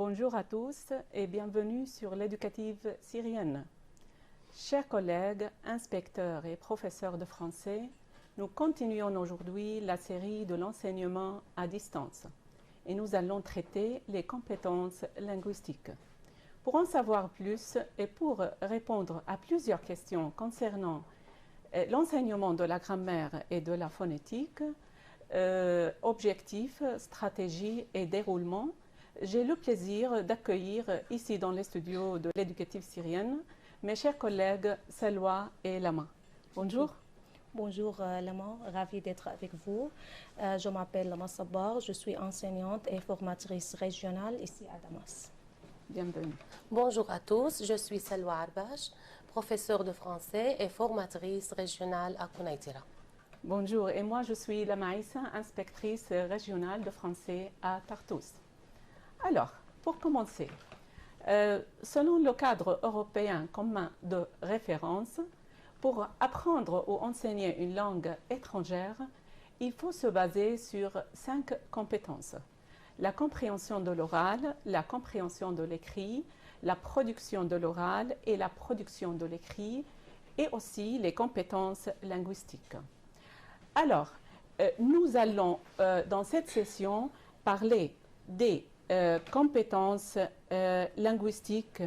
Bonjour à tous et bienvenue sur l'éducative syrienne. Chers collègues, inspecteurs et professeurs de français, nous continuons aujourd'hui la série de l'enseignement à distance et nous allons traiter les compétences linguistiques. Pour en savoir plus et pour répondre à plusieurs questions concernant l'enseignement de la grammaire et de la phonétique, objectifs, stratégies et déroulement, j'ai le plaisir d'accueillir ici dans les studios de l'éducative syrienne mes chers collègues Salwa et Lama. Bonjour. Bonjour Lama, ravie d'être avec vous. Je m'appelle Lama Sabbar, je suis enseignante et formatrice régionale ici à Damas. Bienvenue. Bonjour à tous, je suis Salwa Arbash, professeure de français et formatrice régionale à Konaïtira. Bonjour, et moi je suis Lama Issa, inspectrice régionale de français à Tartous. Alors, pour commencer, selon le cadre européen commun de référence, pour apprendre ou enseigner une langue étrangère, il faut se baser sur 5 compétences. La compréhension de l'oral, la compréhension de l'écrit, la production de l'oral et la production de l'écrit, et aussi les compétences linguistiques. Alors, nous allons dans cette session parler des compétences linguistiques.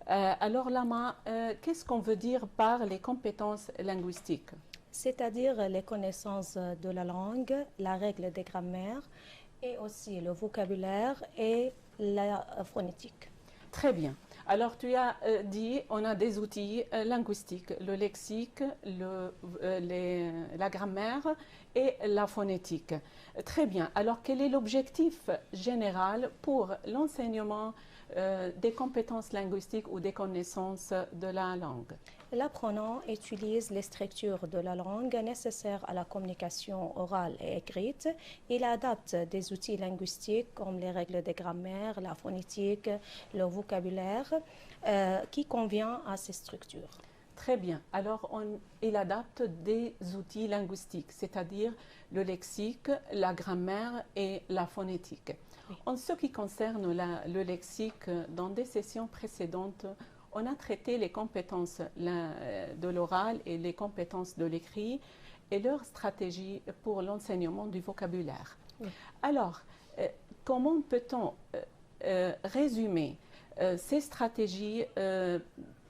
Alors Lama, qu'est-ce qu'on veut dire par les compétences linguistiques? C'est-à-dire les connaissances de la langue, la règle des grammaires et aussi le vocabulaire et la phonétique. Très bien. Alors tu as dit, on a des outils linguistiques, le lexique, la grammaire et la phonétique. Très bien. Alors quel est l'objectif général pour l'enseignement des compétences linguistiques ou des connaissances de la langue? L'apprenant utilise les structures de la langue nécessaires à la communication orale et écrite. Il adapte des outils linguistiques comme les règles de grammaire, la phonétique, le vocabulaire qui convient à ces structures. Très bien. Alors, il adapte des outils linguistiques, c'est-à-dire le lexique, la grammaire et la phonétique. Oui. En ce qui concerne le lexique, dans des sessions précédentes, on a traité les compétences de l'oral et les compétences de l'écrit et leur stratégie pour l'enseignement du vocabulaire. Oui. Alors, comment peut-on résumer ces stratégies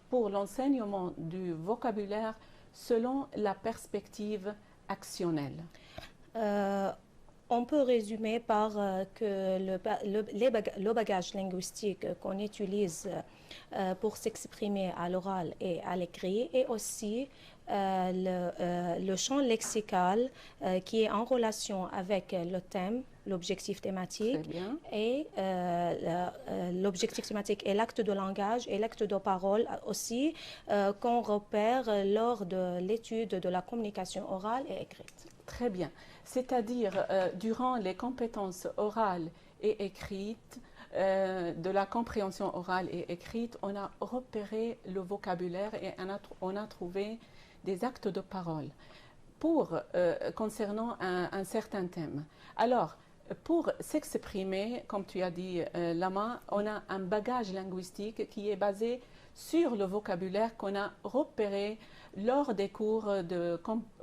pour l'enseignement du vocabulaire selon la perspective actionnelle? On peut résumer par que le bagage linguistique qu'on utilise pour s'exprimer à l'oral et à l'écrit et aussi le champ lexical qui est en relation avec le thème, l'objectif thématique et l'objectif thématique et l'acte de langage et l'acte de parole aussi qu'on repère lors de l'étude de la communication orale et écrite. Très bien. C'est-à-dire, durant les compétences orales et écrites, de la compréhension orale et écrite, on a repéré le vocabulaire et on a trouvé des actes de parole concernant un certain thème. Alors, pour s'exprimer, comme tu as dit, Lama, on a un bagage linguistique qui est basé sur le vocabulaire qu'on a repéré lors des cours de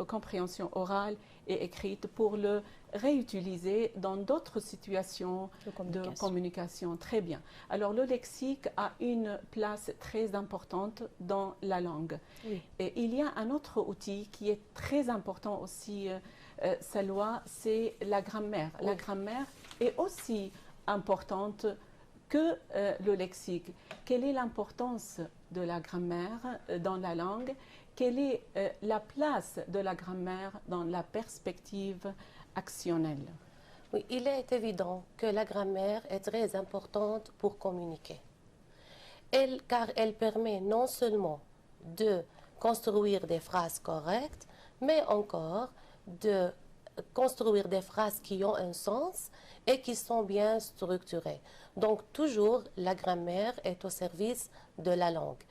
compréhension orale et écrite pour le réutiliser dans d'autres situations de communication. Très bien. Alors, le lexique a une place très importante dans la langue. Oui. Et il y a un autre outil qui est très important aussi, Salwa, c'est la grammaire. Oui. La grammaire est aussi importante que le lexique. Quelle est l'importance de la grammaire dans la langue? Quelle est la place de la grammaire dans la perspective actionnelle? Oui, il est évident que la grammaire est très importante pour communiquer. Car elle permet non seulement de construire des phrases correctes, mais encore de construire des phrases qui ont un sens et qui sont bien structurées. Donc toujours, la grammaire est au service de la langue.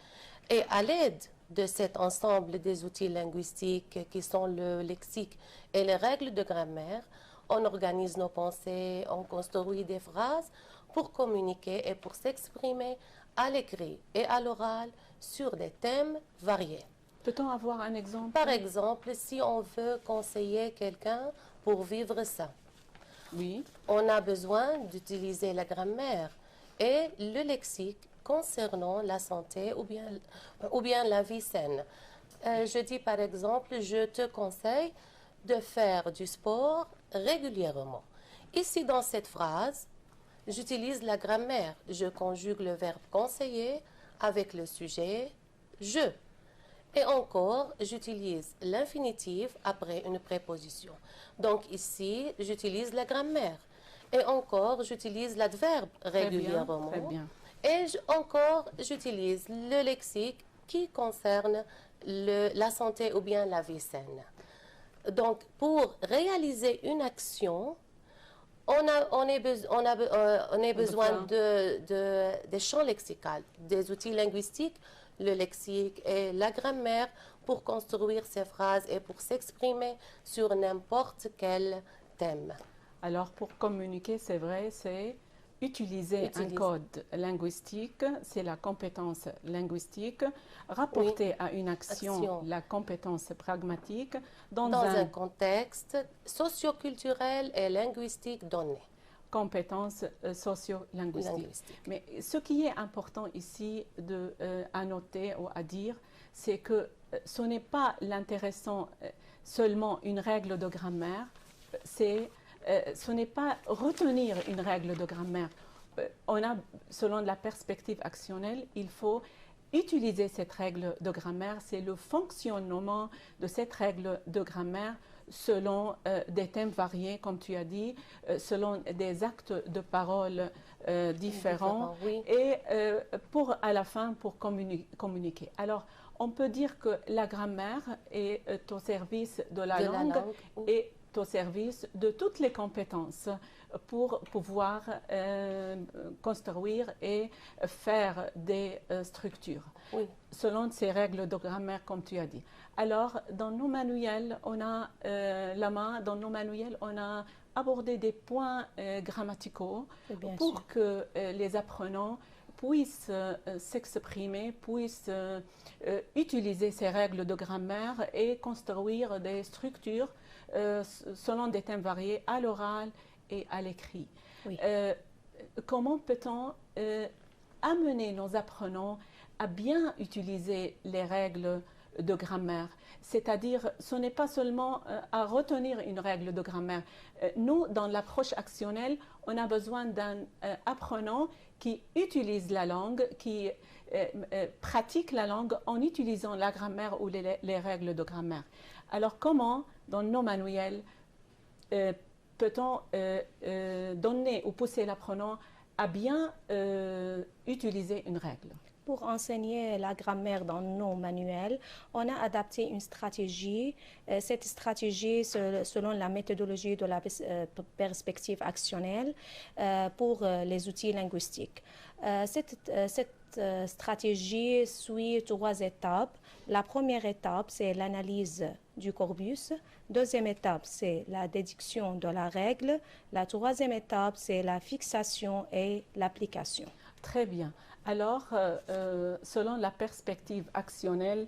Et à l'aide de cet ensemble des outils linguistiques qui sont le lexique et les règles de grammaire, on organise nos pensées, on construit des phrases pour communiquer et pour s'exprimer à l'écrit et à l'oral sur des thèmes variés. Peut-on avoir un exemple? Par exemple, si on veut conseiller quelqu'un pour vivre sain, Oui, on a besoin d'utiliser la grammaire et le lexique concernant la santé ou bien la vie saine. Je dis par exemple, je te conseille de faire du sport régulièrement. Ici, dans cette phrase, j'utilise la grammaire. Je conjugue le verbe conseiller avec le sujet je. Et encore, j'utilise l'infinitif après une préposition. Donc ici, j'utilise la grammaire. Et encore, j'utilise l'adverbe régulièrement. très bien. Et encore, j'utilise le lexique qui concerne la santé ou bien la vie saine. Donc, pour réaliser une action, on a besoin des champs lexicaux, des outils linguistiques, le lexique et la grammaire pour construire ces phrases et pour s'exprimer sur n'importe quel thème. Alors, pour communiquer, c'est vrai, c'est utiliser un code linguistique, c'est la compétence linguistique, rapporter à une action la compétence pragmatique dans un contexte socio-culturel et linguistique donné. Compétences socio-linguistiques. Mais ce qui est important ici à noter ou à dire, c'est que ce n'est pas l'intéressant seulement une règle de grammaire, ce n'est pas retenir une règle de grammaire. Selon la perspective actionnelle, il faut utiliser cette règle de grammaire. C'est le fonctionnement de cette règle de grammaire selon des thèmes variés, comme tu as dit, selon des actes de parole différents et à la fin pour communiquer. Alors, on peut dire que la grammaire est au service de la langue et au service de toutes les compétences pour pouvoir construire et faire des structures selon ces règles de grammaire, comme tu as dit. Alors, dans nos manuels, on a abordé des points grammaticaux pour que les apprenants puissent s'exprimer, puissent utiliser ces règles de grammaire et construire des structures selon des thèmes variés à l'oral et à l'écrit. Comment peut-on amener nos apprenants à bien utiliser les règles de grammaire? C'est-à-dire, ce n'est pas seulement à retenir une règle de grammaire. Nous, dans l'approche actionnelle, on a besoin d'un apprenant qui utilise la langue, qui pratique la langue en utilisant la grammaire ou les règles de grammaire. Alors, comment, dans nos manuels, peut-on donner ou pousser l'apprenant à bien utiliser une règle? Pour enseigner la grammaire dans nos manuels, on a adapté une stratégie. Cette stratégie, selon la méthodologie de la perspective actionnelle pour les outils linguistiques. Cette stratégie suit 3 étapes. La première étape, c'est l'analyse du corpus. Deuxième étape, c'est la déduction de la règle. La troisième étape, c'est la fixation et l'application. Très bien. Alors, selon la perspective actionnelle,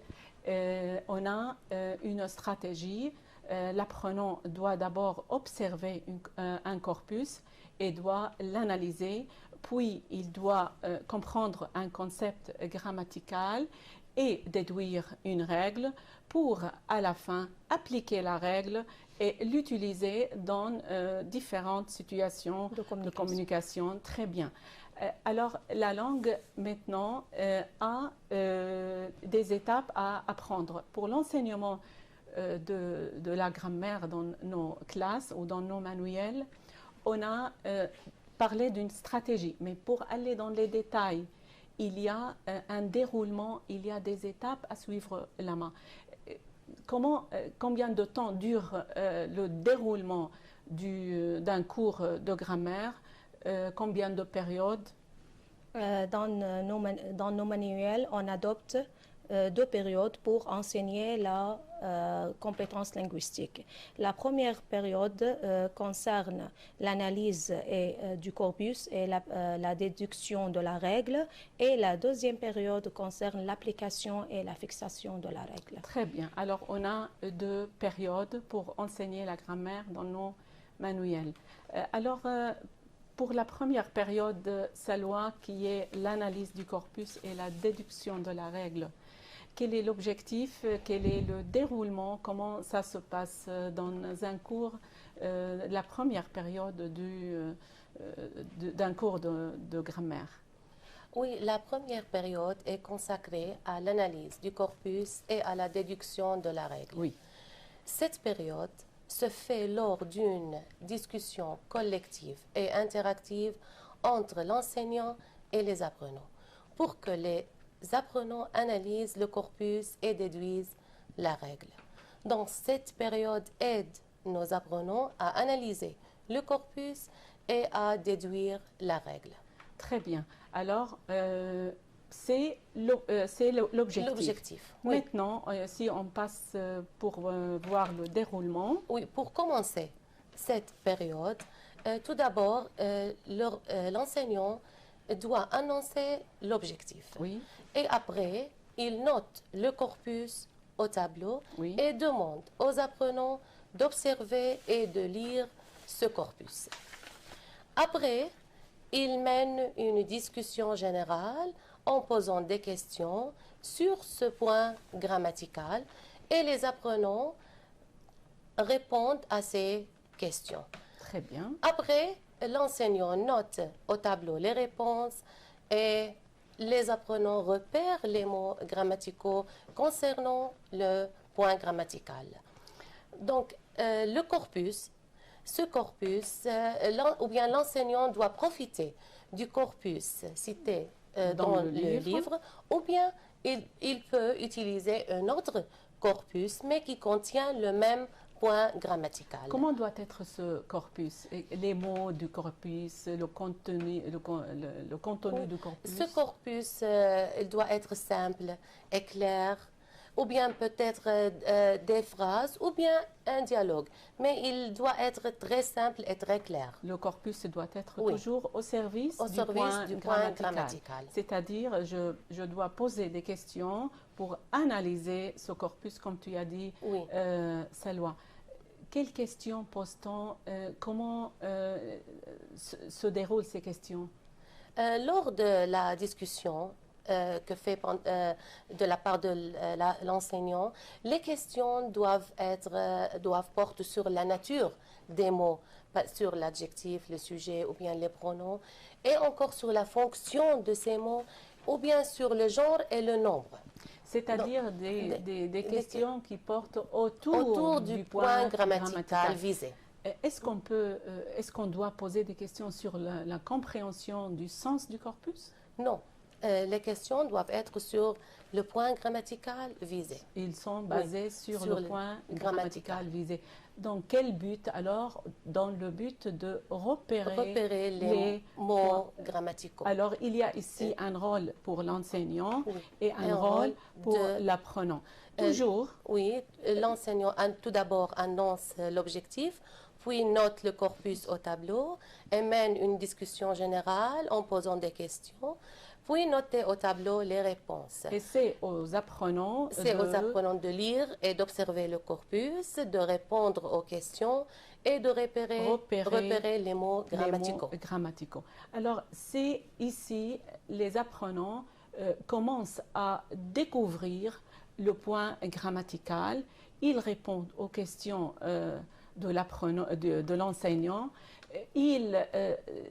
on a une stratégie. L'apprenant doit d'abord observer un corpus et doit l'analyser, puis il doit comprendre un concept grammatical et déduire une règle pour, à la fin, appliquer la règle et l'utiliser dans différentes situations de communication. Très bien. Alors, la langue, maintenant, a des étapes à apprendre. Pour l'enseignement de la grammaire dans nos classes ou dans nos manuels, on a parlé d'une stratégie. Mais pour aller dans les détails, il y a un déroulement, il y a des étapes à suivre la main. Combien de temps dure le déroulement d'un cours de grammaire? Combien de périodes? Dans nos manuels, on adopte 2 périodes pour enseigner la compétences linguistiques. La première période concerne l'analyse du corpus et la déduction de la règle, et la deuxième période concerne l'application et la fixation de la règle. Très bien. Alors, on a 2 périodes pour enseigner la grammaire dans nos manuels. Pour la première période, Salwa, qui est l'analyse du corpus et la déduction de la règle, quel est l'objectif, quel est le déroulement, comment ça se passe dans un cours, la première période d'un cours de grammaire? Oui, la première période est consacrée à l'analyse du corpus et à la déduction de la règle. Oui. Cette période se fait lors d'une discussion collective et interactive entre l'enseignant et les apprenants, pour que les apprenants analysent le corpus et déduisent la règle. Donc, cette période aide nos apprenants à analyser le corpus et à déduire la règle. Très bien. Alors, c'est l'objectif. L'objectif, oui. Maintenant, si on passe pour voir le déroulement. Oui, pour commencer cette période, tout d'abord, l'enseignant doit annoncer l'objectif. Oui. Et après, il note le corpus au tableau, Oui. et demande aux apprenants d'observer et de lire ce corpus. Après, il mène une discussion générale en posant des questions sur ce point grammatical, et les apprenants répondent à ces questions. Très bien. Après, l'enseignant note au tableau les réponses et les apprenants repèrent les mots grammaticaux concernant le point grammatical. Donc, le corpus, ce corpus, ou bien l'enseignant doit profiter du corpus cité dans le livre, ou bien il peut utiliser un autre corpus, mais qui contient le même point grammatical. Comment doit être ce corpus? Les mots du corpus, le contenu du corpus? Ce corpus il doit être simple et clair, ou bien peut-être des phrases, ou bien un dialogue. Mais il doit être très simple et très clair. Le corpus doit être Oui. toujours au service du point grammatical. C'est-à-dire, je dois poser des questions pour analyser ce corpus, comme tu as dit, Oui. Salwa. Quelles questions pose-t-on? Comment se déroulent ces questions? Lors de la discussion que fait de la part de l'enseignant, les questions doivent porter sur la nature des mots, sur l'adjectif, le sujet ou bien les pronoms, et encore sur la fonction de ces mots, ou bien sur le genre et le nombre. C'est-à-dire des questions qui portent autour du point grammatical visé. Est-ce qu'on doit poser des questions sur la compréhension du sens du corpus? Non. Les questions doivent être sur le point grammatical visé. Ils sont basés sur le point grammatical visé. Dans quel but alors? Dans le but de repérer les mots grammaticaux. Alors, il y a ici un rôle pour l'enseignant et un rôle pour l'apprenant. Toujours. Oui, l'enseignant tout d'abord annonce l'objectif, puis note le corpus au tableau et mène une discussion générale en posant des questions, puis noter au tableau les réponses. Et c'est aux apprenants de lire et d'observer le corpus, de répondre aux questions et de repérer les mots grammaticaux. Alors, c'est ici, les apprenants commencent à découvrir le point grammatical. Ils répondent aux questions de l'enseignant. Il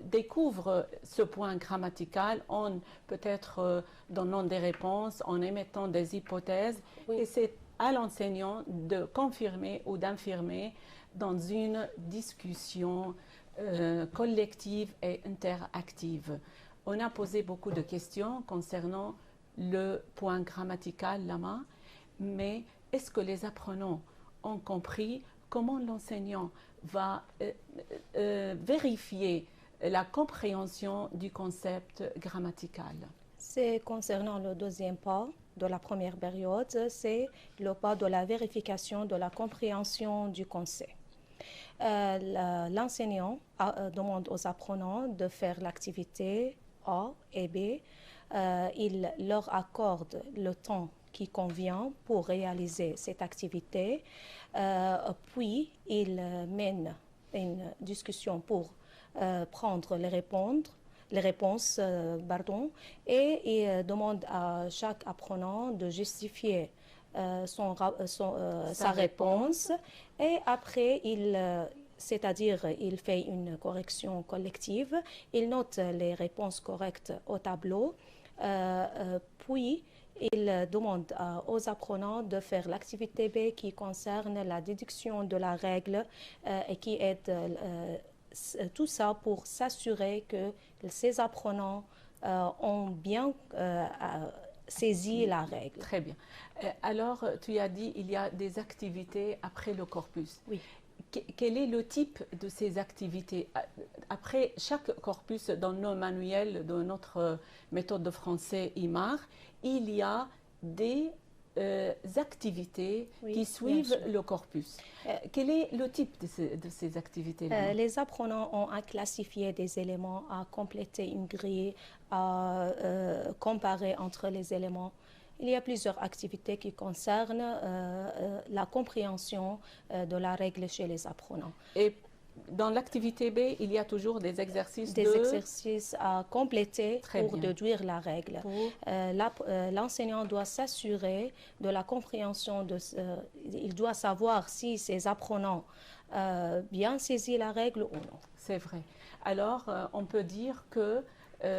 découvre ce point grammatical en peut-être donnant des réponses, en émettant des hypothèses. Oui. Et c'est à l'enseignant de confirmer ou d'infirmer dans une discussion collective et interactive. On a posé beaucoup de questions concernant le point grammatical, Lama, mais est-ce que les apprenants ont compris comment l'enseignant va vérifier la compréhension du concept grammatical? C'est concernant le deuxième pas. de la première période, c'est le pas de la vérification de la compréhension du concept. L'enseignant demande aux apprenants de faire l'activité A et B. Il leur accorde le temps qui convient pour réaliser cette activité. Puis, il mène une discussion pour prendre les réponses, et il demande à chaque apprenant de justifier sa réponse. Et après, c'est-à-dire il fait une correction collective, il note les réponses correctes au tableau, puis il demande aux apprenants de faire l'activité B qui concerne la déduction de la règle et qui aide tout ça pour s'assurer que ces apprenants ont bien saisi la règle. Très bien. Alors, tu as dit il y a des activités après le corpus. Oui. Quel est le type de ces activités? Après chaque corpus, dans nos manuels de notre méthode de français IMAR, il y a des activités qui suivent le corpus. Quel est le type de ces activités-là? Les apprenants ont à classifier des éléments, à compléter une grille, à comparer entre les éléments. Il y a plusieurs activités qui concernent la compréhension de la règle chez les apprenants. Et dans l'activité B, il y a toujours des exercices exercices à compléter pour déduire la règle. L'enseignant doit s'assurer de la compréhension il doit savoir si ses apprenants bien saisi la règle ou non. C'est vrai. Alors, on peut dire que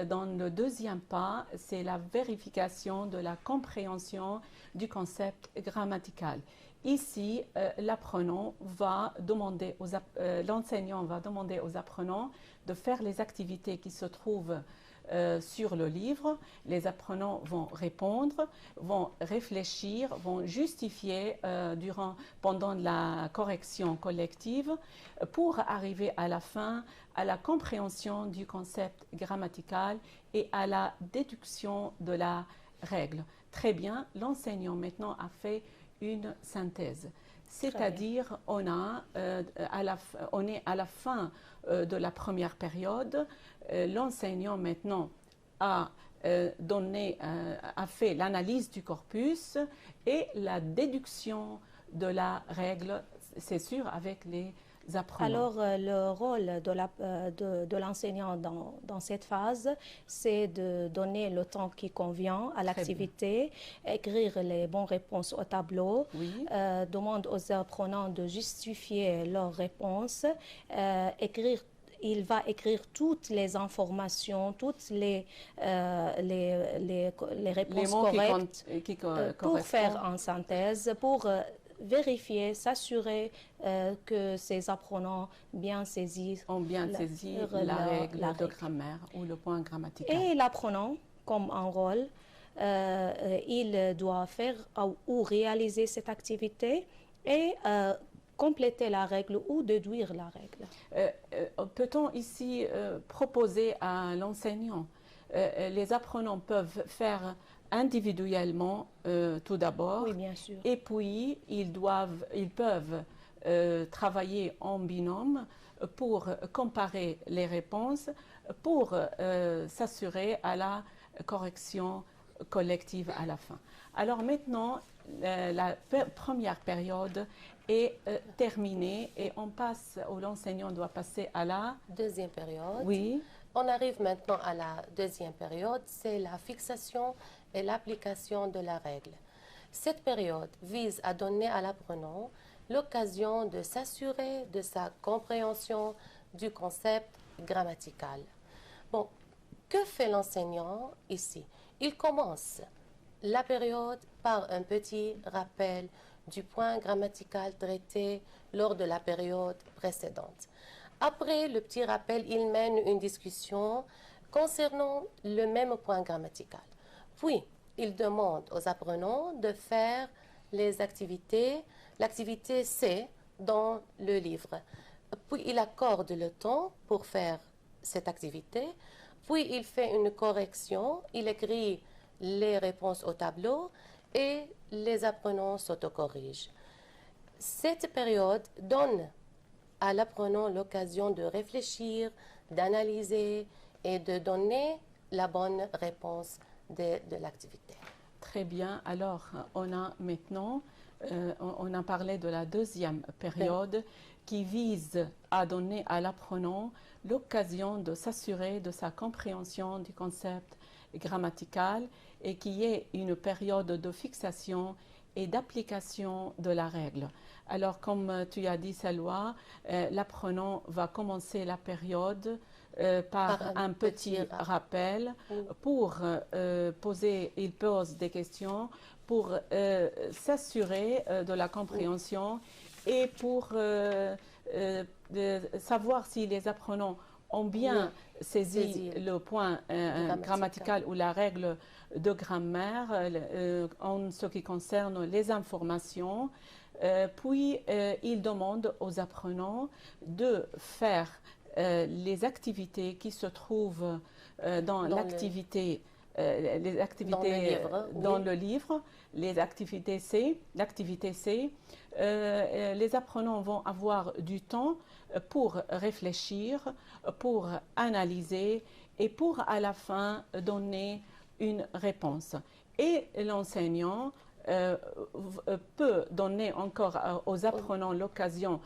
dans le deuxième pas, c'est la vérification de la compréhension du concept grammatical. Ici, l'enseignant va demander aux apprenants de faire les activités qui se trouvent sur le livre. Les apprenants vont répondre, vont réfléchir, vont justifier pendant la correction collective pour arriver à la fin à la compréhension du concept grammatical et à la déduction de la règle. Très bien, l'enseignant maintenant a fait une synthèse. C'est-à-dire, on est à la fin de la première période. L'enseignant maintenant a fait l'analyse du corpus et la déduction de la règle, c'est sûr, avec les apprenants. Alors, le rôle de l'enseignant dans cette phase, c'est de donner le temps qui convient à l'activité, écrire les bonnes réponses au tableau, demande aux apprenants de justifier leurs réponses, il va écrire toutes les informations, toutes les réponses correctes pour faire une synthèse, pour vérifier, s'assurer que ces apprenants ont bien saisi la règle de grammaire ou le point grammatical. Et l'apprenant, comme un rôle, il doit faire ou réaliser cette activité et compléter la règle ou déduire la règle. Peut-on ici proposer à l'enseignant, les apprenants peuvent faire individuellement tout d'abord, oui, bien sûr. Et puis ils peuvent travailler en binôme pour comparer les réponses, pour s'assurer à la correction collective à la fin. Alors maintenant, la première période est terminée et l'enseignant doit passer à la deuxième période. Oui. On arrive maintenant à la deuxième période, c'est la fixation et l'application de la règle. Cette période vise à donner à l'apprenant l'occasion de s'assurer de sa compréhension du concept grammatical. Bon, que fait l'enseignant ici? Il commence la période par un petit rappel du point grammatical traité lors de la période précédente. Après le petit rappel, il mène une discussion concernant le même point grammatical. Puis, il demande aux apprenants de faire les activités, l'activité C dans le livre. Puis, il accorde le temps pour faire cette activité. Puis, il fait une correction. Il écrit les réponses au tableau et les apprenants s'autocorrigent. Cette période donne à l'apprenant l'occasion de réfléchir, d'analyser et de donner la bonne réponse de l'activité. Très bien. Alors, on a maintenant, on a parlé de la deuxième période qui vise à donner à l'apprenant l'occasion de s'assurer de sa compréhension du concept grammatical et qui est une période de fixation et d'application de la règle. Alors, comme tu as dit, Salwa, l'apprenant va commencer la période par un petit rappel pour il pose des questions pour s'assurer de la compréhension et pour savoir si les apprenants ont bien saisi le point grammatical ou la règle de grammaire en ce qui concerne les informations. Puis, il demande aux apprenants de faire les activités qui se trouvent dans l'activité, les activités dans le livre, les activités C, l'activité C. Les apprenants vont avoir du temps pour réfléchir, pour analyser et pour à la fin donner une réponse. Et l'enseignant peut donner encore aux apprenants l'occasion,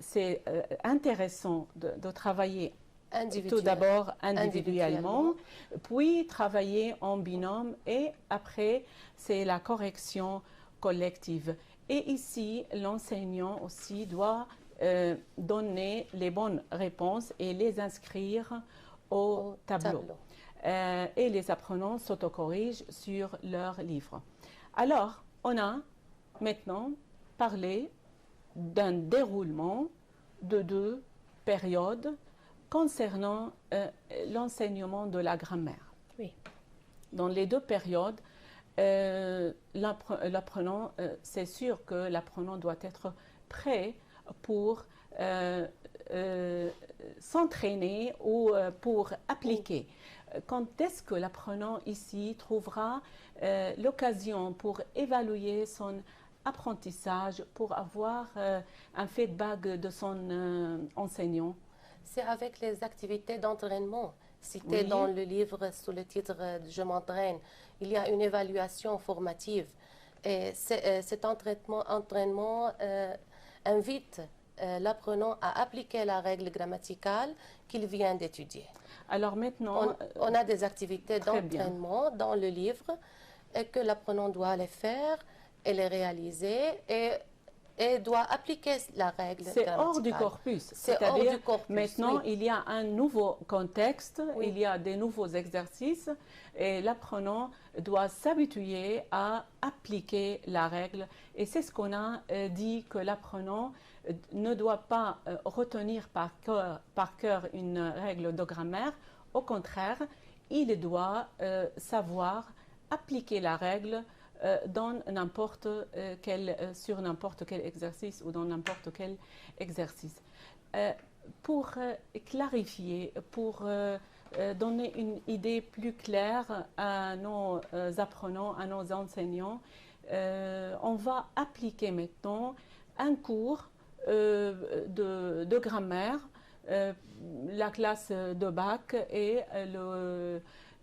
c'est intéressant de travailler tout d'abord individuellement, puis travailler en binôme et après c'est la correction collective. Et ici, l'enseignant aussi doit donner les bonnes réponses et les inscrire au tableau. Et les apprenants s'autocorrigent sur leur livre. Alors, on a maintenant parlé d'un déroulement de 2 périodes concernant l'enseignement de la grammaire. Oui. Dans les 2 périodes, l'apprenant, c'est sûr que l'apprenant doit être prêt pour s'entraîner ou pour appliquer. Quand est-ce que l'apprenant ici trouvera l'occasion pour évaluer son apprentissage, pour avoir un feedback de son enseignant? C'est avec les activités d'entraînement citées dans le livre sous le titre « Je m'entraîne ». Il y a une évaluation formative et cet entraînement invite l'apprenant à appliquer la règle grammaticale qu'il vient d'étudier. Alors maintenant, on a des activités d'entraînement dans le livre et que l'apprenant doit les faire et les réaliser et doit appliquer la règle grammaticale. C'est hors du corpus. C'est-à-dire maintenant, il y a un nouveau contexte, il y a des nouveaux exercices et l'apprenant doit s'habituer à appliquer la règle. Et c'est ce qu'on a dit, que l'apprenant ne doit pas retenir par cœur une règle de grammaire. Au contraire, il doit savoir appliquer la règle sur n'importe quel exercice ou dans n'importe quel exercice. Pour clarifier, pour donner une idée plus claire à nos apprenants, à nos enseignants, on va appliquer maintenant un cours de grammaire, la classe de bac et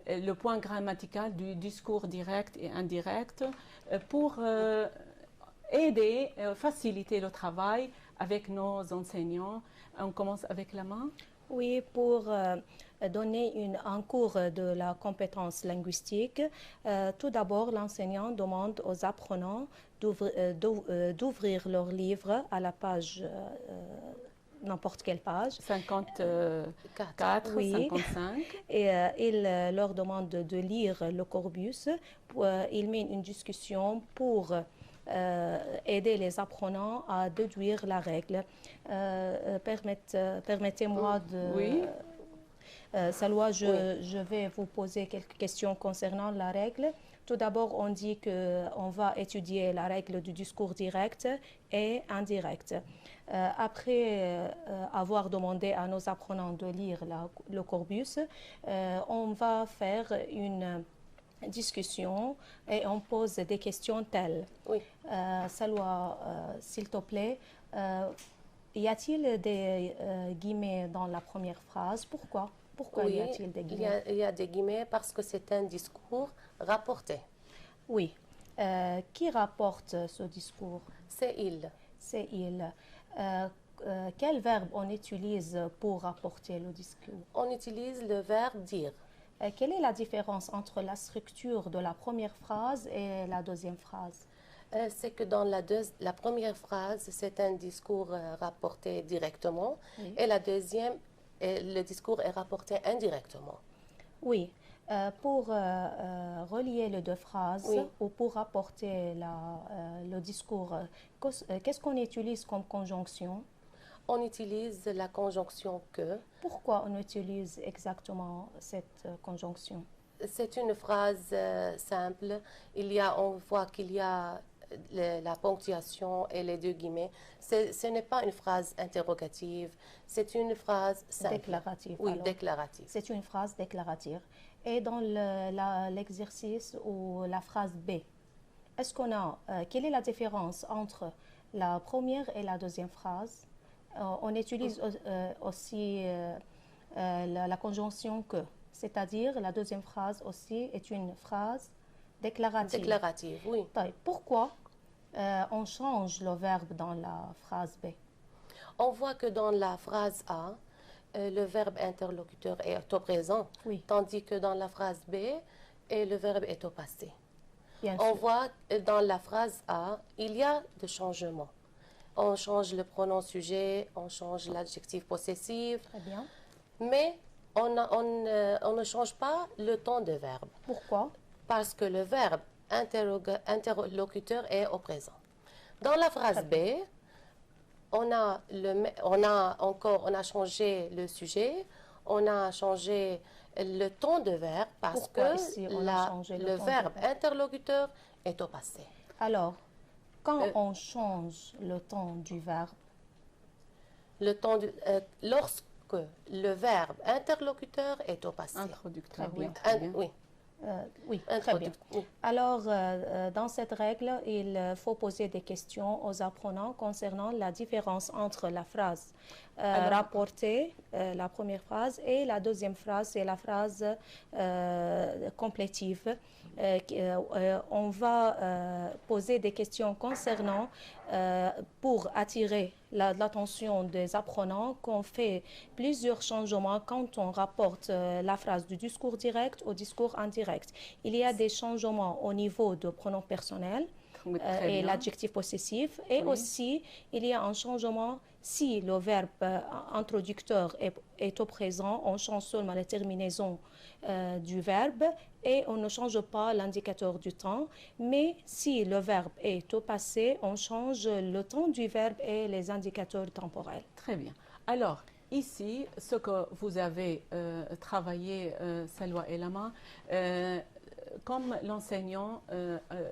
le point grammatical du discours direct et indirect pour aider, faciliter le travail avec nos enseignants. On commence avec la main. Oui, pour donner un cours de la compétence linguistique, tout d'abord, l'enseignant demande aux apprenants d'ouvrir leur livre à la page n'importe quelle page. 54, oui. 55. Et il leur demande de lire le corpus. Il mène une discussion pour aider les apprenants à déduire la règle. Permettez-moi de... Oui. Salwa, je vais vous poser quelques questions concernant la règle. Tout d'abord, on dit qu'on va étudier la règle du discours direct et indirect. Après avoir demandé à nos apprenants de lire le corpus, on va faire une discussion et on pose des questions telles. Oui. Salwa, s'il te plaît, y a-t-il des guillemets dans la première phrase? Pourquoi? Pourquoi Oui, y a-t-il des guillemets? il y a des guillemets parce que c'est un discours rapporté. Oui. Qui rapporte ce discours? C'est il. C'est il. Quel verbe on utilise pour rapporter le discours? On utilise le verbe dire. Quelle est la différence entre la structure de la première phrase et la deuxième phrase? C'est que dans la première phrase, c'est un discours rapporté directement, Oui. et la deuxième, le discours est rapporté indirectement. Oui. Pour relier les deux phrases Oui. ou pour rapporter le discours, qu'est-ce qu'on utilise comme conjonction? On utilise la conjonction que. Pourquoi on utilise exactement cette conjonction? C'est une phrase simple. On voit qu'il y a la ponctuation et les deux guillemets. Ce n'est pas une phrase interrogative, c'est une phrase simple. Déclarative. Oui, alors. déclarative. C'est une phrase déclarative. Et dans l'exercice ou la phrase B, est-ce qu'on a, quelle est la différence entre la première et la deuxième phrase? On utilise aussi la conjonction que, c'est-à-dire la deuxième phrase aussi est une phrase déclarative. Déclarative, oui. Pourquoi on change le verbe dans la phrase B? On voit que dans la phrase A, le verbe interlocuteur est au présent, Oui. tandis que dans la phrase B, le verbe est au passé. Bien On sûr. voit dans la phrase A, il y a des changements. On change le pronom sujet, on change l'adjectif possessif, Très bien. mais on ne change pas le temps de verbe, Pourquoi? parce que le verbe interlocuteur est au présent. Dans la phrase B, on a changé le sujet, on a changé le ton de verbe parce Pourquoi que ici on a changé le le ton de verbe verbe? interlocuteur est au passé. Alors, quand on change le ton du verbe, Lorsque le verbe interlocuteur est au passé. Introducteur, Très oui. bien. Très bien. Oui, oui, très bien. oui. Alors, dans cette règle, il faut poser des questions aux apprenants concernant la différence entre la phrase rapportée, la première phrase, et la deuxième phrase, c'est la phrase complétive. On va poser des questions concernant, pour attirer l'attention des apprenants, qu'on fait plusieurs changements quand on rapporte la phrase du discours direct au discours indirect. Il y a des changements au niveau de pronom personnel Très et bien. l'adjectif possessif, et Oui. aussi il y a un changement si le verbe introducteur est au présent, on change seulement la terminaison du verbe et on ne change pas l'indicateur du temps, mais si le verbe est au passé, on change le temps du verbe et les indicateurs temporels. Très bien. Alors, ici, ce que vous avez travaillé, Salwa et Lama, comme l'enseignant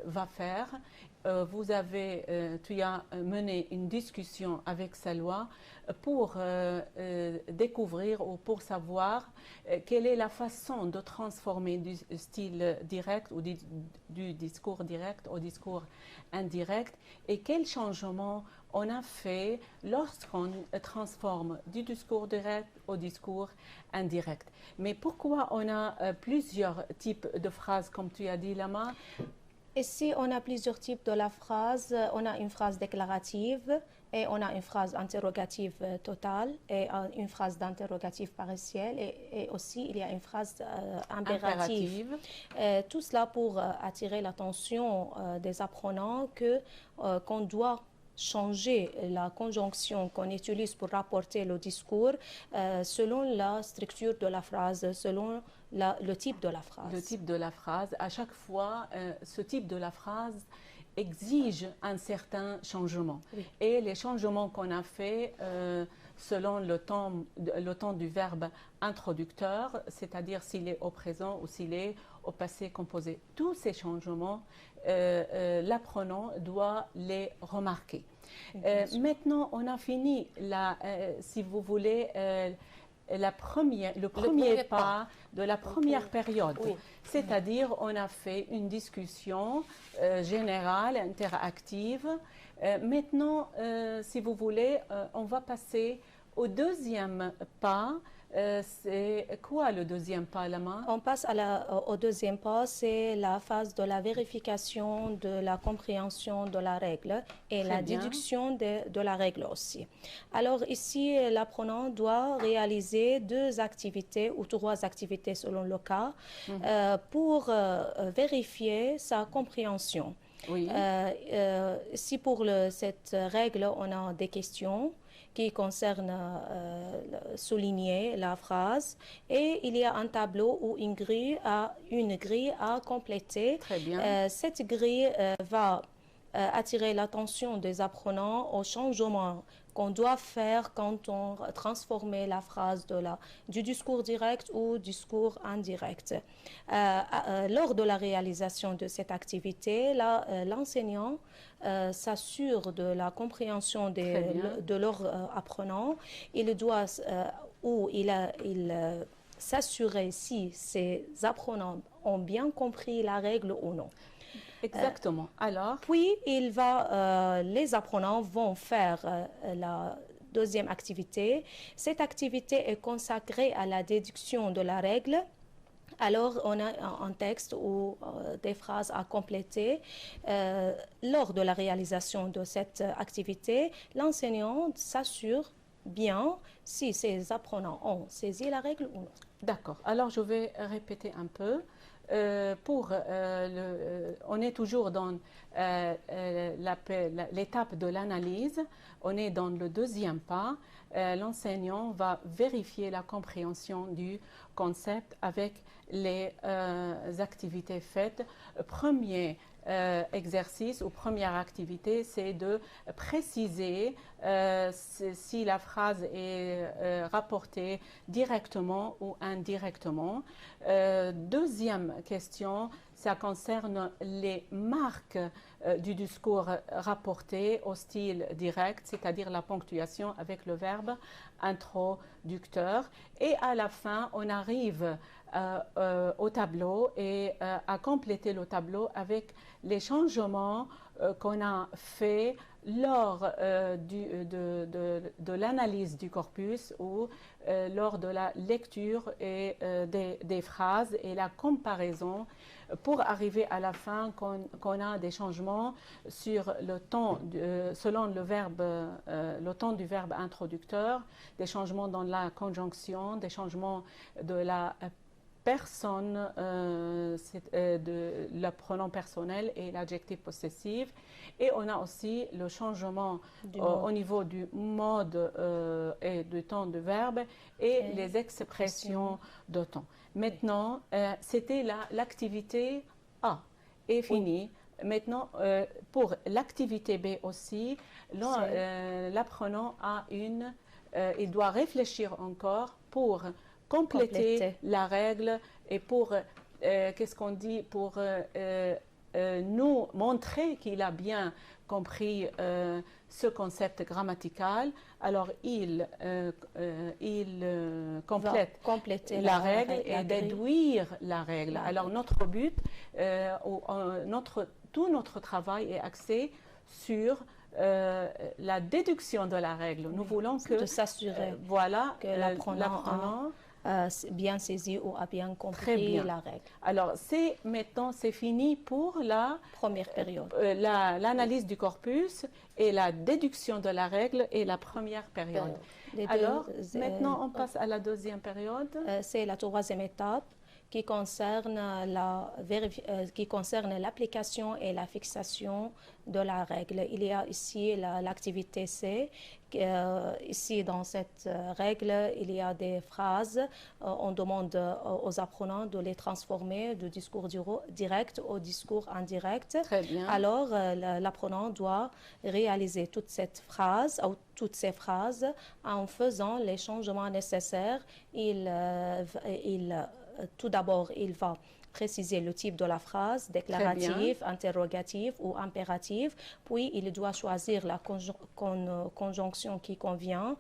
va faire, tu as mené une discussion avec Salwa pour découvrir ou pour savoir quelle est la façon de transformer du style direct ou du discours direct au discours indirect et quel changement on a fait lorsqu'on transforme du discours direct au discours indirect. Mais pourquoi on a plusieurs types de phrases, comme tu as dit, Lama? Ici, on a plusieurs types de la phrase. On a une phrase déclarative et on a une phrase interrogative totale et une phrase d'interrogative partielle et aussi il y a une phrase impérative. Tout cela pour attirer l'attention des apprenants qu'on doit changer la conjonction qu'on utilise pour rapporter le discours selon la structure de la phrase, selon le type de la phrase. Le type de la phrase. À chaque fois, ce type de la phrase exige un certain changement. Oui. Et les changements qu'on a faits selon le temps du verbe introducteur, c'est-à-dire s'il est au présent ou s'il est au passé composé. Tous ces changements, l'apprenant doit les remarquer. Maintenant, on a fini, si vous voulez, le premier pas de la première période. Oui. C'est-à-dire, on a fait une discussion générale, interactive. Maintenant, si vous voulez, on va passer au deuxième pas. C'est quoi le deuxième pas, Lama? On passe au deuxième pas, c'est la phase de la vérification de la compréhension de la règle et la déduction de la règle aussi. Alors ici, l'apprenant doit réaliser 2 activités ou 3 activités selon le cas pour vérifier sa compréhension. Oui. Si pour cette règle, on a des questions qui concernent souligner la phrase et il y a un tableau ou une grille à compléter. Très bien. Cette grille va attirer l'attention des apprenants au changement qu'on doit faire quand on transforme la phrase du discours direct ou discours indirect. Lors de la réalisation de cette activité, l'enseignant s'assure de la compréhension de leurs apprenants. Il doit s'assurer si ces apprenants ont bien compris la règle ou non. Exactement. Alors, puis, les apprenants vont faire la deuxième activité. Cette activité est consacrée à la déduction de la règle. Alors, on a un texte ou des phrases à compléter. Lors de la réalisation de cette activité, l'enseignant s'assure bien si ces apprenants ont saisi la règle ou non. D'accord. Alors, je vais répéter un peu. On est toujours dans l'étape de l'analyse, on est dans le deuxième pas. L'enseignant va vérifier la compréhension du concept avec les activités faites. Premier exercice ou première activité, c'est de préciser si la phrase est rapportée directement ou indirectement. Deuxième question, ça concerne les marques du discours rapporté au style direct, c'est-à-dire la ponctuation avec le verbe introducteur. Et à la fin, on arrive au tableau et à compléter le tableau avec les changements qu'on a fait lors de l'analyse du corpus ou lors de la lecture et, des phrases et la comparaison pour arriver à la fin qu'on a des changements sur le temps, selon le temps du verbe introducteur, des changements dans la conjonction, des changements de la personne, de le pronom personnel et l'adjectif possessif. Et on a aussi le changement au niveau du mode et du temps du verbe et les expressions de temps. Maintenant, c'était l'activité A est finie. Oui. Maintenant, pour l'activité B aussi, l'apprenant a il doit réfléchir encore pour compléter la règle et pour, qu'est-ce qu'on dit, pour nous montrer qu'il a bien compris ce concept grammatical. Alors, il complète la règle et déduire la règle. Alors, notre but, tout notre travail est axé sur la déduction de la règle. Nous voulons de s'assurer que l'apprenant bien saisi ou a bien compris la règle. Alors, maintenant, c'est fini pour la première période. L'analyse du corpus et la déduction de la règle et la première période. Alors, maintenant, on passe à la deuxième période. C'est la troisième étape qui concerne l'application et la fixation de la règle. Il y a ici l'activité C. Ici, dans cette règle, il y a des phrases. On demande aux apprenants de les transformer du discours direct au discours indirect. Très bien. Alors, l'apprenant doit réaliser toutes ces phrases en faisant les changements nécessaires. Tout d'abord, il va préciser le type de la phrase, déclarative, interrogative ou impérative. Puis, il doit choisir la conjonction qui convient.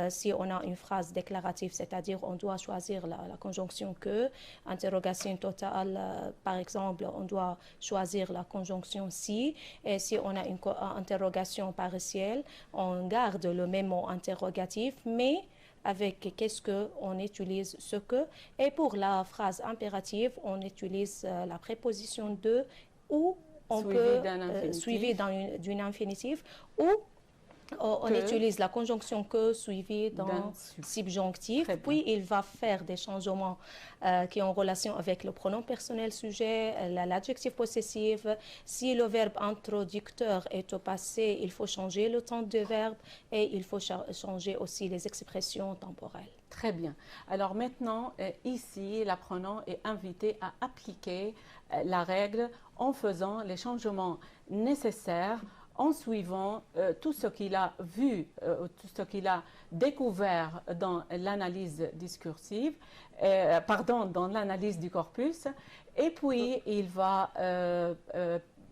Si on a une phrase déclarative, c'est-à-dire on doit choisir la conjonction que. Interrogation totale, par exemple, on doit choisir la conjonction si. Et si on a une interrogation partielle, on garde le même mot interrogatif, mais avec qu'est-ce que, on utilise ce que. Et pour la phrase impérative, on utilise la préposition de ou on peut suivi d'une infinitif ou on utilise la conjonction que suivie d'un subjonctif. Puis il va faire des changements qui ont relation avec le pronom personnel sujet, l'adjectif possessif. Si le verbe introducteur est au passé, il faut changer le temps de verbe et il faut changer aussi les expressions temporelles. Très bien. Alors maintenant, ici, l'apprenant est invité à appliquer la règle en faisant les changements nécessaires, en suivant tout ce qu'il a vu, tout ce qu'il a découvert dans l'analyse discursive, dans l'analyse du corpus, et puis il va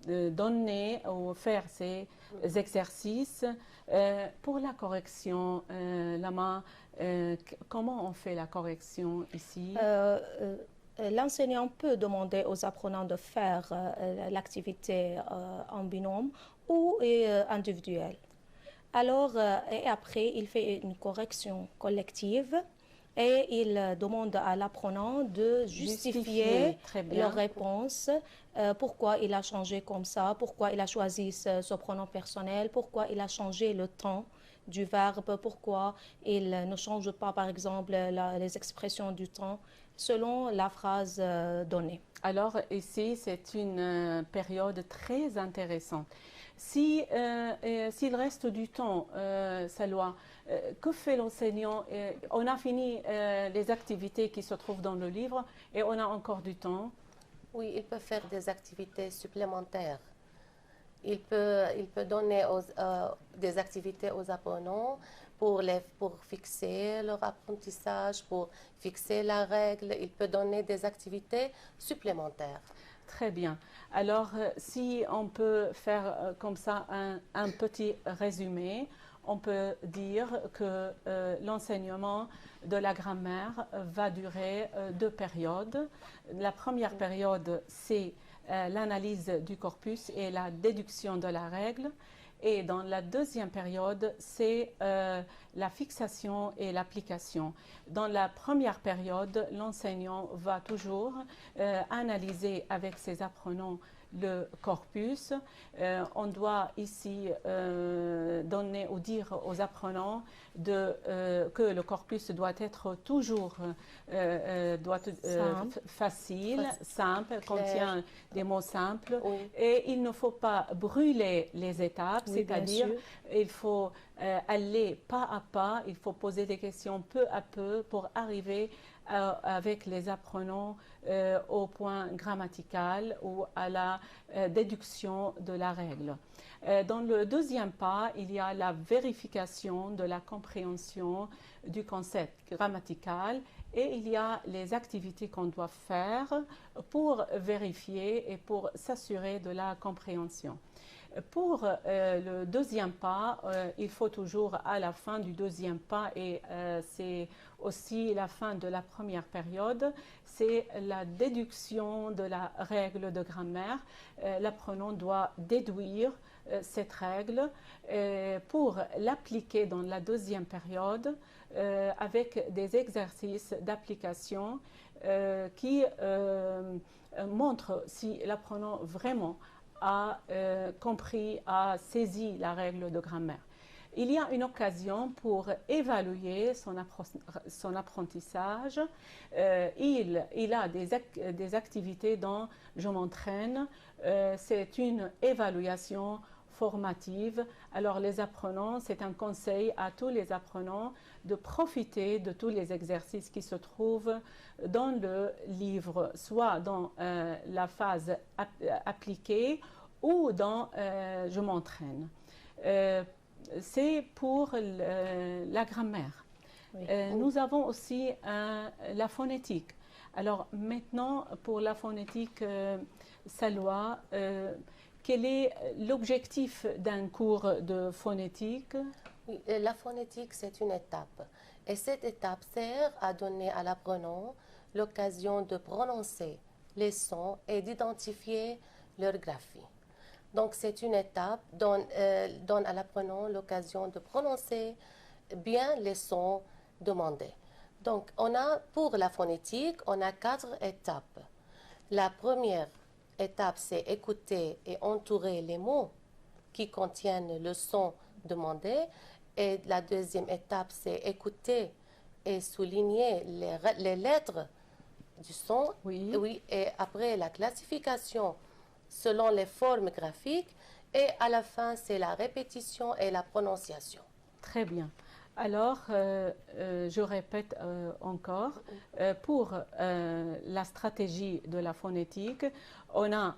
donner ou faire ces exercices pour la correction. Lama, comment on fait la correction ici? L'enseignant peut demander aux apprenants de faire l'activité en binôme ou individuelle. Alors, et après, il fait une correction collective et il demande à l'apprenant de justifier leur réponse, pourquoi il a changé comme ça, pourquoi il a choisi ce pronom personnel, pourquoi il a changé le temps du verbe, pourquoi il ne change pas, par exemple, les expressions du temps selon la phrase donnée. Alors ici, c'est une période très intéressante. S'il reste du temps, Salwa, que fait l'enseignant? On a fini les activités qui se trouvent dans le livre et on a encore du temps. Oui, il peut faire des activités supplémentaires. Il peut donner des activités aux apprenants pour fixer leur apprentissage, pour fixer la règle. Il peut donner des activités supplémentaires. Très bien. Alors, si on peut faire comme ça un petit résumé, on peut dire que l'enseignement de la grammaire va durer 2 périodes. La première période, c'est l'analyse du corpus et la déduction de la règle. Et dans la deuxième période, c'est la fixation et l'application. Dans la première période, l'enseignant va toujours analyser avec ses apprenants le corpus. On doit ici donner ou dire aux apprenants que le corpus doit être toujours facile, simple, contient des mots simples. Oui. Et il ne faut pas brûler les étapes, oui, c'est-à-dire il faut aller pas à pas, il faut poser des questions peu à peu pour arriver avec les apprenants au point grammatical ou à la déduction de la règle. Dans le deuxième pas, il y a la vérification de la compréhension du concept grammatical et il y a les activités qu'on doit faire pour vérifier et pour s'assurer de la compréhension. Pour le deuxième pas, il faut toujours à la fin du deuxième pas, et c'est aussi la fin de la première période, c'est la déduction de la règle de grammaire. L'apprenant doit déduire cette règle pour l'appliquer dans la deuxième période avec des exercices d'application qui montrent si l'apprenant vraiment a compris, a saisi la règle de grammaire. Il y a une occasion pour évaluer son apprentissage. Il a des activités dont je m'entraîne. C'est une évaluation formative. Alors les apprenants, c'est un conseil à tous les apprenants de profiter de tous les exercices qui se trouvent dans le livre, soit dans la phase appliquée ou dans je m'entraîne. C'est pour la grammaire. Oui. Nous avons aussi la phonétique. Alors maintenant, pour la phonétique, Salwa, quel est l'objectif d'un cours de phonétique? Oui, la phonétique, c'est une étape. Et cette étape sert à donner à l'apprenant l'occasion de prononcer les sons et d'identifier leur graphie. Donc, c'est une étape qui donne à l'apprenant l'occasion de prononcer bien les sons demandés. Donc, pour la phonétique, on a 4 étapes. La première étape, c'est écouter et entourer les mots qui contiennent le son demandé. Et la deuxième étape, c'est écouter et souligner les lettres du son. Oui. Oui, et après la classification selon les formes graphiques. Et à la fin, c'est la répétition et la prononciation. Très bien. Alors, je répète encore, pour la stratégie de la phonétique, on a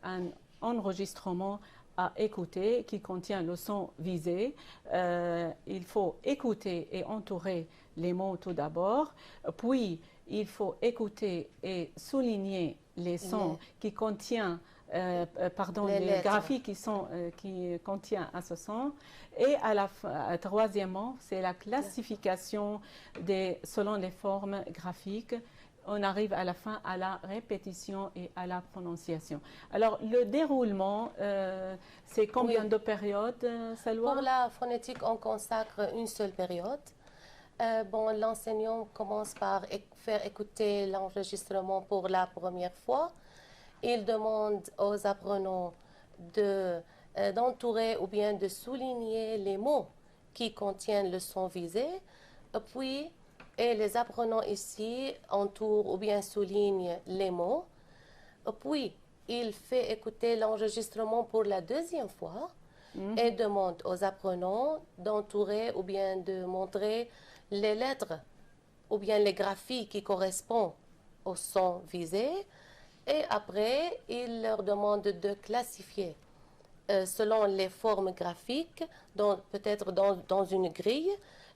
un enregistrement à écouter qui contient le son visé. Il faut écouter et entourer les mots tout d'abord, puis il faut écouter et souligner les sons qui contiennent les graphies qui contiennent à ce son. Et troisièmement, c'est la classification selon les formes graphiques. On arrive à la fin à la répétition et à la prononciation. Alors, le déroulement, c'est combien de périodes, Salwa? Pour la phonétique, on consacre une seule période. L'enseignant commence par faire écouter l'enregistrement pour la première fois. Il demande aux apprenants d'entourer ou bien de souligner les mots qui contiennent le son visé. Puis, les apprenants ici entourent ou bien soulignent les mots. Puis, il fait écouter l'enregistrement pour la deuxième fois et demande aux apprenants d'entourer ou bien de montrer les lettres ou bien les graphies qui correspondent au son visé. Et après, il leur demande de classifier selon les formes graphiques, peut-être dans une grille.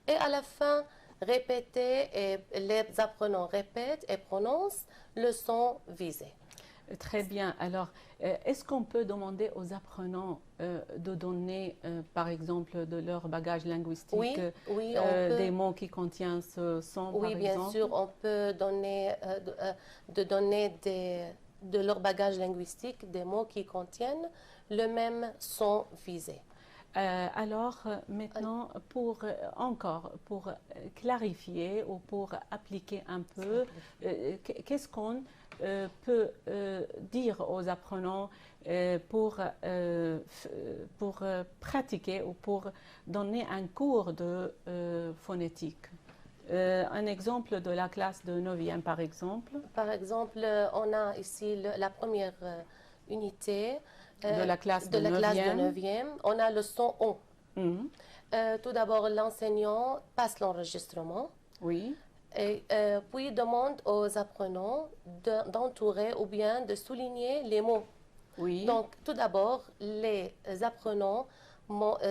Et à la fin, répéter, et les apprenants répètent et prononcent le son visé. Très bien. Alors, est-ce qu'on peut demander aux apprenants de donner, par exemple, de leur bagage linguistique, des mots qui contiennent ce son, par exemple? Oui, bien sûr, on peut donner de leur bagage linguistique des mots qui contiennent le même son visé. Alors, maintenant, pour clarifier ou pour appliquer un peu, qu'est-ce qu'on peut dire aux apprenants pour pratiquer ou pour donner un cours de phonétique? Un exemple de la classe de 9e, par exemple. Par exemple, on a ici la première unité de la classe de 9e. On a le son on. Tout d'abord, l'enseignant passe l'enregistrement. Oui. Et puis demande aux apprenants d'entourer ou bien de souligner les mots. Oui. Donc, tout d'abord, les apprenants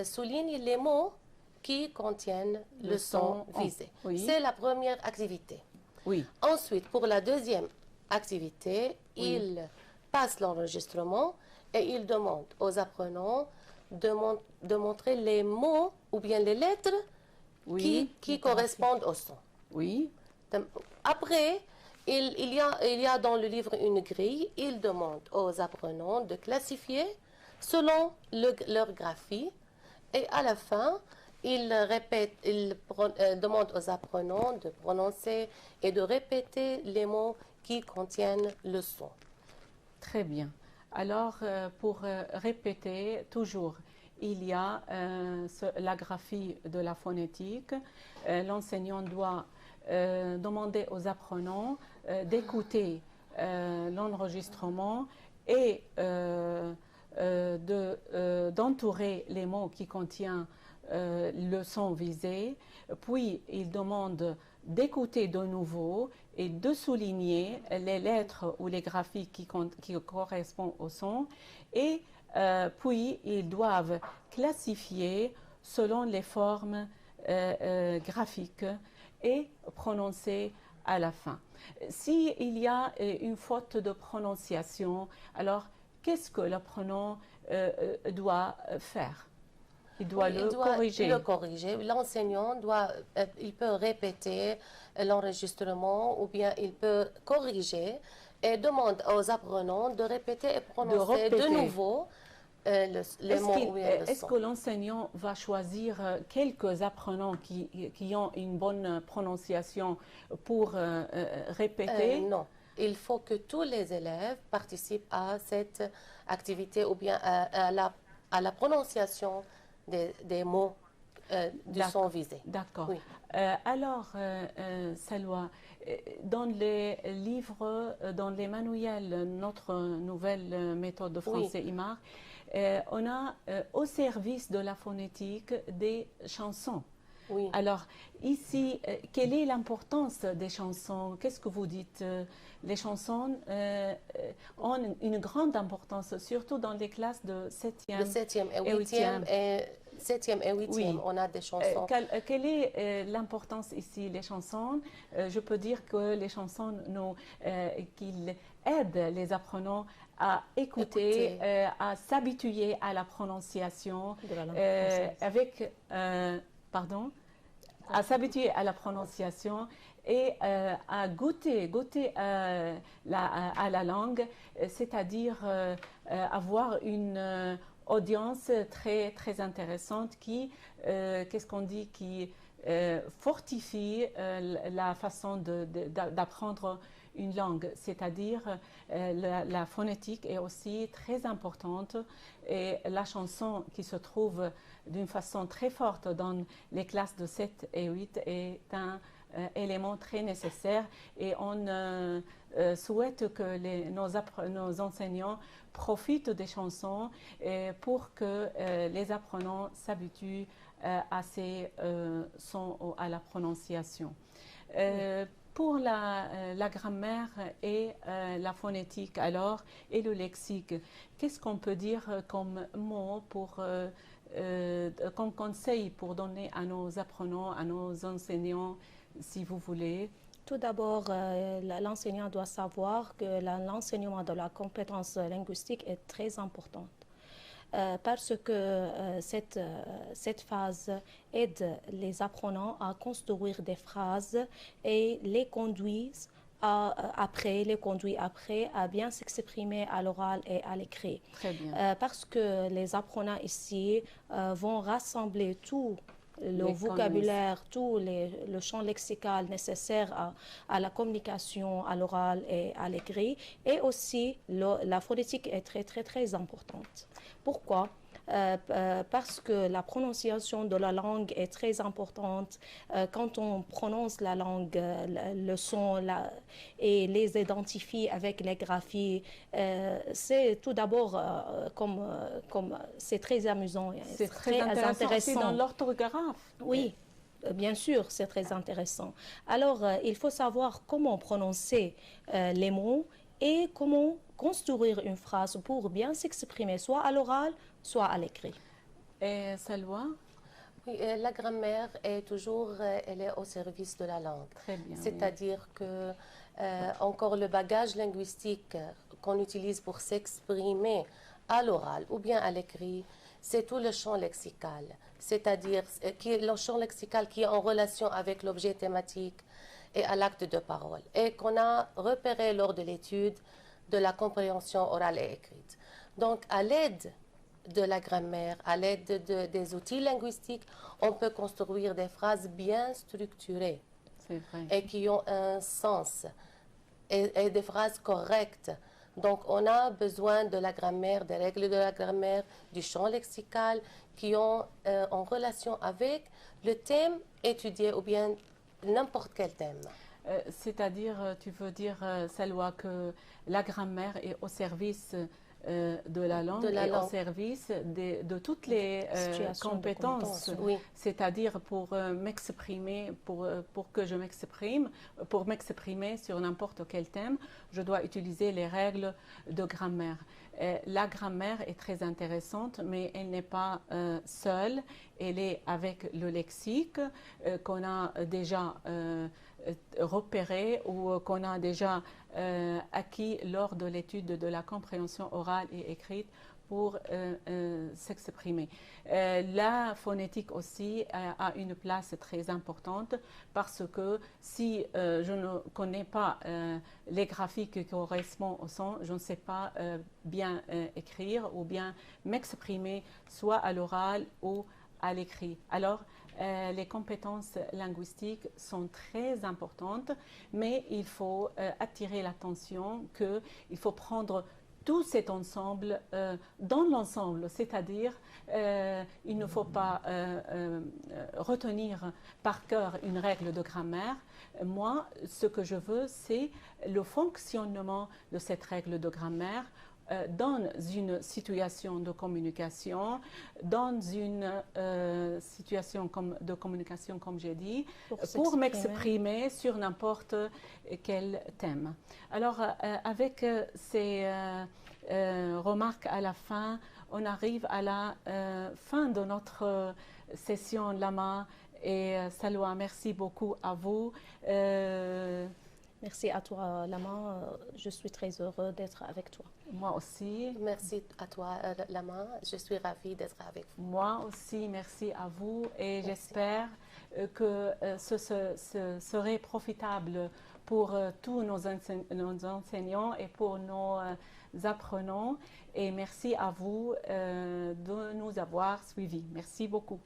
soulignent les mots qui contiennent le son visé. Oui. C'est la première activité. Oui. Ensuite, pour la deuxième activité, il passe l'enregistrement et il demande aux apprenants de montrer les mots ou bien les lettres qui correspondent au son. Oui. Après, il y a dans le livre une grille. Il demande aux apprenants de classifier selon leur graphie. Et à la fin, il demande aux apprenants de prononcer et de répéter les mots qui contiennent le son. Très bien. Alors, pour répéter toujours, il y a la graphie de la phonétique. L'enseignant doit demander aux apprenants d'écouter l'enregistrement et d'entourer les mots qui contiennent le son visé. Puis, il demande d'écouter de nouveau et de souligner les lettres ou les graphies qui correspondent au son. Et puis, ils doivent classifier selon les formes graphiques et prononcer à la fin. S'il y a une faute de prononciation, alors qu'est-ce que l'apprenant doit faire? Il doit le corriger. L'enseignant il peut répéter l'enregistrement ou bien il peut corriger et demande aux apprenants de répéter et prononcer de nouveau les mots ou bien le son. Est-ce que l'enseignant va choisir quelques apprenants qui ont une bonne prononciation pour répéter? Non. Il faut que tous les élèves participent à cette activité ou bien à la prononciation des mots du son visé. D'accord. Oui. Alors, Salwa, dans les livres, dans les manuels, notre nouvelle méthode de français IMAR, on a au service de la phonétique des chansons. Oui. Alors, ici, quelle est l'importance des chansons? Qu'est-ce que vous dites? Les chansons ont une grande importance, surtout dans les classes de 7e, de 7e et 8e. 7e et 8e, oui. On a des chansons. Quelle est l'importance ici, les chansons? Je peux dire que les chansons qu'ils aident les apprenants à écouter. À s'habituer à la prononciation de la langue française. avec... pardon, à s'habituer à la prononciation et à goûter à la langue, c'est-à-dire avoir une audience très, très intéressante qui, qu'est-ce qu'on dit, qui fortifie la façon d'apprendre une langue, c'est-à-dire la phonétique est aussi très importante et la chanson qui se trouve d'une façon très forte dans les classes de 7 et 8 est un élément très nécessaire et on souhaite que nos enseignants profitent des chansons pour que les apprenants s'habituent à ces sons, à la prononciation. Pour la grammaire et la phonétique alors et le lexique, qu'est-ce qu'on peut dire comme mot comme conseil pour donner à nos apprenants, à nos enseignants, si vous voulez? Tout d'abord, l'enseignant doit savoir que l'enseignement de la compétence linguistique est très important. Parce que cette phase aide les apprenants à construire des phrases et les conduit après à bien s'exprimer à l'oral et à l'écrit. Très bien. Parce que les apprenants ici vont rassembler tout le vocabulaire, tout le champ lexical nécessaire à la communication, à l'oral et à l'écrit. Et aussi, la phonétique est très, très, très importante. Pourquoi? Parce que la prononciation de la langue est très importante. Quand on prononce la langue, le son et les identifie avec les graphies, c'est tout d'abord comme c'est très amusant. C'est très intéressant aussi dans l'orthographe. Oui. Bien sûr, c'est très intéressant. Alors, il faut savoir comment prononcer les mots et comment construire une phrase pour bien s'exprimer, soit à l'oral, soit à l'écrit. Et Salwa? Oui, la grammaire est toujours elle est au service de la langue. Très bien. C'est-à-dire que encore le bagage linguistique qu'on utilise pour s'exprimer à l'oral ou bien à l'écrit, c'est tout le champ lexical. C'est-à-dire le champ lexical qui est en relation avec l'objet thématique et à l'acte de parole et qu'on a repéré lors de l'étude de la compréhension orale et écrite. Donc, à l'aide de la grammaire, à l'aide des outils linguistiques, on peut construire des phrases bien structurées et qui ont un sens et des phrases correctes. Donc, on a besoin de la grammaire, des règles de la grammaire, du champ lexical qui ont en relation avec le thème étudié ou bien n'importe quel thème. C'est-à-dire, tu veux dire, Salwa, que la grammaire est au service de la langue et au service de toutes les compétences, oui. C'est-à-dire pour m'exprimer, pour que je m'exprime, pour m'exprimer sur n'importe quel thème, je dois utiliser les règles de grammaire. La grammaire est très intéressante, mais elle n'est pas seule, elle est avec le lexique qu'on a déjà repéré ou qu'on a déjà acquis lors de l'étude de la compréhension orale et écrite pour s'exprimer. La phonétique aussi a une place très importante parce que si je ne connais pas les graphiques qui correspondent au son, je ne sais pas bien écrire ou bien m'exprimer soit à l'oral ou à l'écrit. Alors, les compétences linguistiques sont très importantes, mais il faut attirer l'attention qu'il faut prendre tout cet ensemble dans l'ensemble, c'est-à-dire il ne faut pas retenir par cœur une règle de grammaire. Moi, ce que je veux, c'est le fonctionnement de cette règle de grammaire dans une situation de communication, dans une situation de communication, comme j'ai dit, pour m'exprimer sur n'importe quel thème. Alors, avec ces remarques à la fin, on arrive à la fin de notre session Lama. Et Salwa, merci beaucoup à vous. Merci à toi, Lama. Je suis très heureux d'être avec toi. Moi aussi. Merci à toi, Lama. Je suis ravie d'être avec vous. Moi aussi, merci à vous. Et j'espère que ce serait profitable pour tous nos enseignants et pour nos apprenants. Et merci à vous de nous avoir suivis. Merci beaucoup.